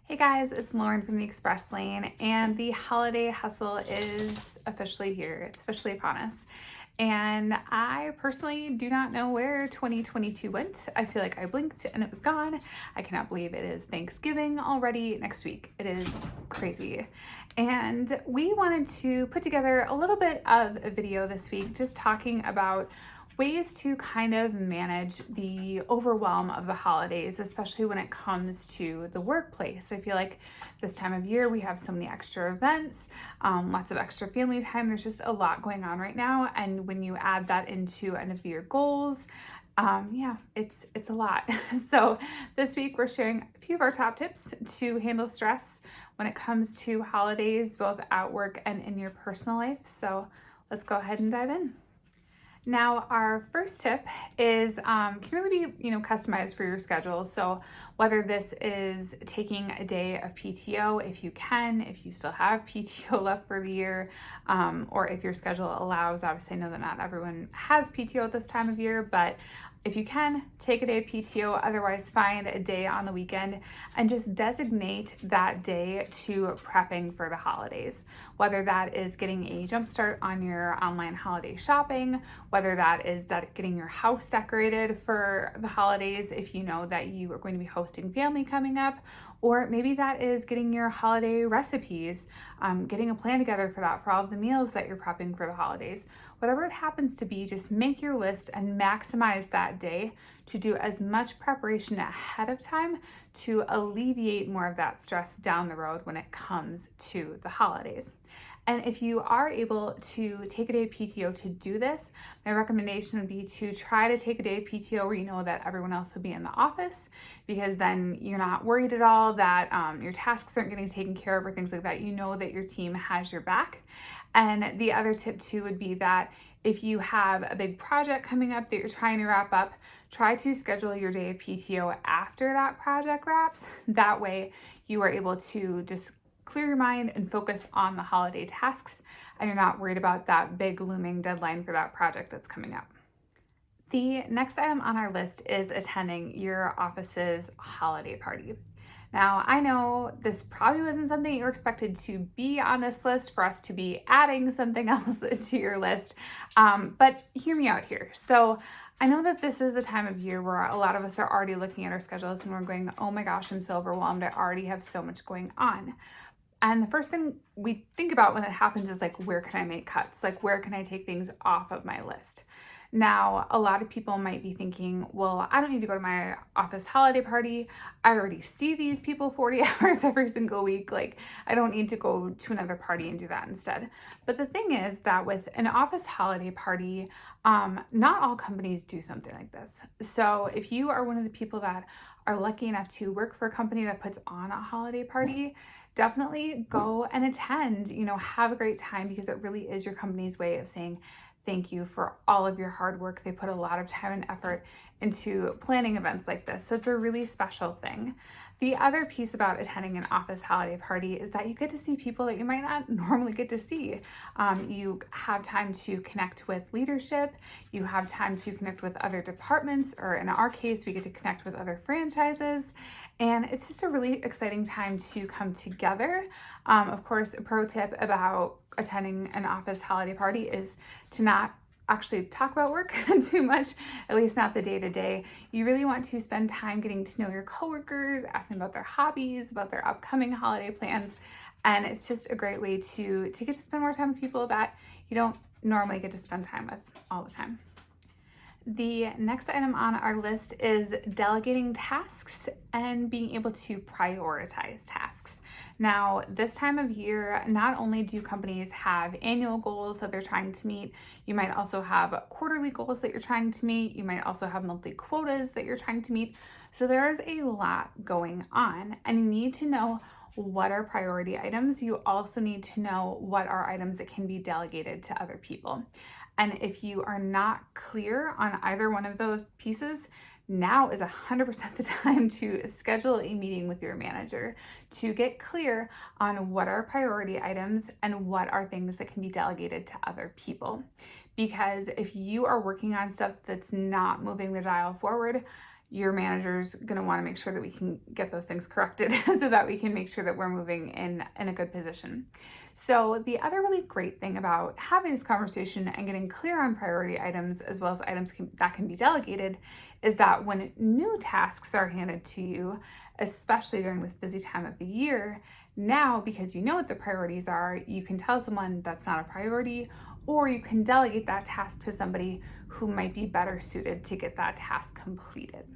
Hey guys, it's Lauren from the Express Lane, and the holiday hustle is officially here. It's officially upon us. And I personally do not know where 2022 went. I feel like I blinked and it was gone. I cannot believe it is Thanksgiving already next week. It is crazy. And we wanted to put together a little bit of a video this week just talking about ways to kind of manage the overwhelm of the holidays, especially when it comes to the workplace. I feel like this time of year we have so many extra events, lots of extra family time. There's just a lot going on right now. And when you add that into end of the year goals, it's a lot. So this week we're sharing a few of our top tips to handle stress when it comes to holidays, both at work and in your personal life. So let's go ahead and dive in. Now, our first tip is can really be customized for your schedule. So whether this is taking a day of PTO, if you can, if you still have PTO left for the year, or if your schedule allows. Obviously, I know that not everyone has PTO at this time of year, but if you can, take a day of PTO, otherwise find a day on the weekend and just designate that day to prepping for the holidays. Whether that is getting a jump start on your online holiday shopping, whether that is getting your house decorated for the holidays if you know that you are going to be hosting family coming up, or maybe that is getting your holiday recipes, getting a plan together for that, for all of the meals that you're prepping for the holidays. Whatever it happens to be, just make your list and maximize that day to do as much preparation ahead of time to alleviate more of that stress down the road when it comes to the holidays. And if you are able to take a day of PTO to do this, my recommendation would be to try to take a day of PTO where you know that everyone else will be in the office, because then you're not worried at all that your tasks aren't getting taken care of or things like that. You know that your team has your back. And the other tip too would be that if you have a big project coming up that you're trying to wrap up, try to schedule your day of PTO after that project wraps. That way you are able to just clear your mind and focus on the holiday tasks, and you're not worried about that big looming deadline for that project that's coming up. The next item on our list is attending your office's holiday party. Now, I know this probably wasn't something you were expected to be on this list for us to be adding something else to your list, but hear me out here. So I know that this is the time of year where a lot of us are already looking at our schedules and we're going, oh my gosh, I'm so overwhelmed. I already have so much going on. And the first thing we think about when it happens is like, where can I make cuts? Like, where can I take things off of my list? Now, a lot of people might be thinking, well, I don't need to go to my office holiday party. I already see these people 40 hours every single week. Like, I don't need to go to another party and do that instead. But the thing is that with an office holiday party, not all companies do something like this. So if you are one of the people that are lucky enough to work for a company that puts on a holiday party, definitely go and attend, have a great time, because it really is your company's way of saying thank you for all of your hard work. They put a lot of time and effort into planning events like this. So it's a really special thing. The other piece about attending an office holiday party is that you get to see people that you might not normally get to see. You have time to connect with leadership. You have time to connect with other departments, or in our case, we get to connect with other franchises. And it's just a really exciting time to come together. Of course, a pro tip about attending an office holiday party is to not actually talk about work too much, at least not the day-to-day. You really want to spend time getting to know your coworkers, asking about their hobbies, about their upcoming holiday plans. And it's just a great way to get to spend more time with people that you don't normally get to spend time with all the time. The next item on our list is delegating tasks and being able to prioritize tasks. Now, this time of year, not only do companies have annual goals that they're trying to meet, you might also have quarterly goals that you're trying to meet. You might also have monthly quotas that you're trying to meet. So there is a lot going on, and you need to know what are priority items. You also need to know what are items that can be delegated to other people. And if you are not clear on either one of those pieces, now is 100% the time to schedule a meeting with your manager to get clear on what are priority items and what are things that can be delegated to other people. Because if you are working on stuff that's not moving the dial forward, your manager's going to want to make sure that we can get those things corrected so that we can make sure that we're moving in a good position. So the other really great thing about having this conversation and getting clear on priority items as well as items that can be delegated is that when new tasks are handed to you, especially during this busy time of the year, now because you know what the priorities are, you can tell someone that's not a priority, or you can delegate that task to somebody who might be better suited to get that task completed.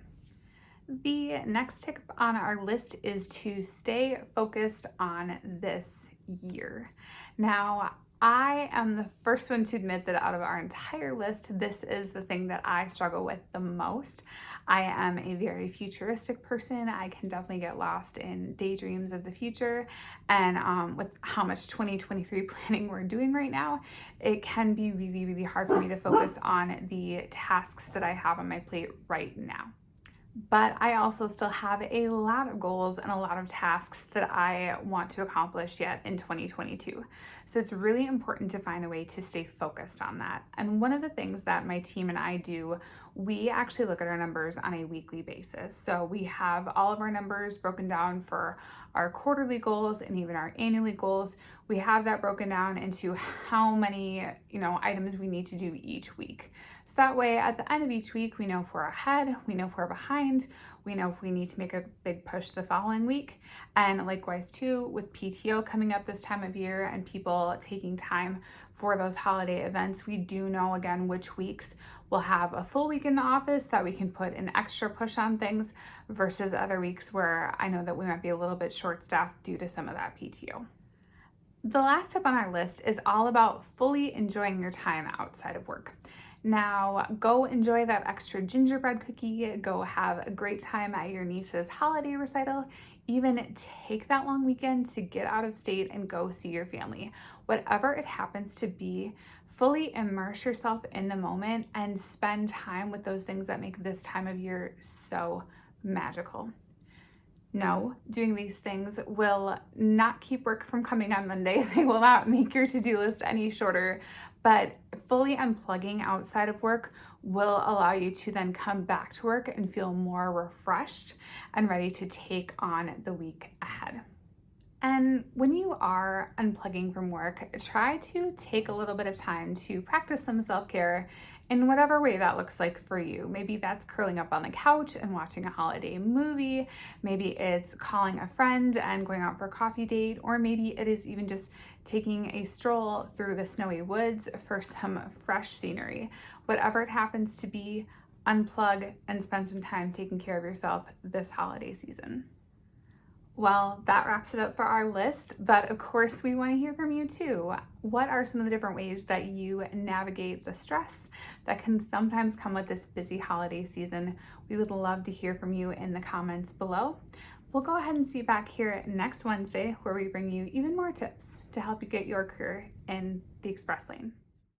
The next tip on our list is to stay focused on this year. Now, I am the first one to admit that out of our entire list, this is the thing that I struggle with the most. I am a very futuristic person. I can definitely get lost in daydreams of the future. And with how much 2023 planning we're doing right now, it can be really, really hard for me to focus on the tasks that I have on my plate right now. But I also still have a lot of goals and a lot of tasks that I want to accomplish yet in 2022. So it's really important to find a way to stay focused on that. And one of the things that my team and I do, we actually look at our numbers on a weekly basis. So we have all of our numbers broken down for our quarterly goals and even our annually goals. We have that broken down into how many, items we need to do each week. So that way at the end of each week, we know if we're ahead, we know if we're behind, we know if we need to make a big push the following week. And likewise too, with PTO coming up this time of year and people taking time for those holiday events, we do know again which weeks we'll have a full week in the office that we can put an extra push on things versus other weeks where I know that we might be a little bit short-staffed due to some of that PTO. The last tip on our list is all about fully enjoying your time outside of work. Now, go enjoy that extra gingerbread cookie, go have a great time at your niece's holiday recital, even take that long weekend to get out of state and go see your family. Whatever it happens to be, fully immerse yourself in the moment and spend time with those things that make this time of year so magical. No, doing these things will not keep work from coming on Monday. They will not make your to-do list any shorter, but fully unplugging outside of work will allow you to then come back to work and feel more refreshed and ready to take on the week ahead. And when you are unplugging from work, try to take a little bit of time to practice some self-care in whatever way that looks like for you. Maybe that's curling up on the couch and watching a holiday movie. Maybe it's calling a friend and going out for a coffee date, or maybe it is even just taking a stroll through the snowy woods for some fresh scenery. Whatever it happens to be, unplug and spend some time taking care of yourself this holiday season. Well, that wraps it up for our list, but of course we want to hear from you too. What are some of the different ways that you navigate the stress that can sometimes come with this busy holiday season? We would love to hear from you in the comments below. We'll go ahead and see you back here next Wednesday where we bring you even more tips to help you get your career in the express lane.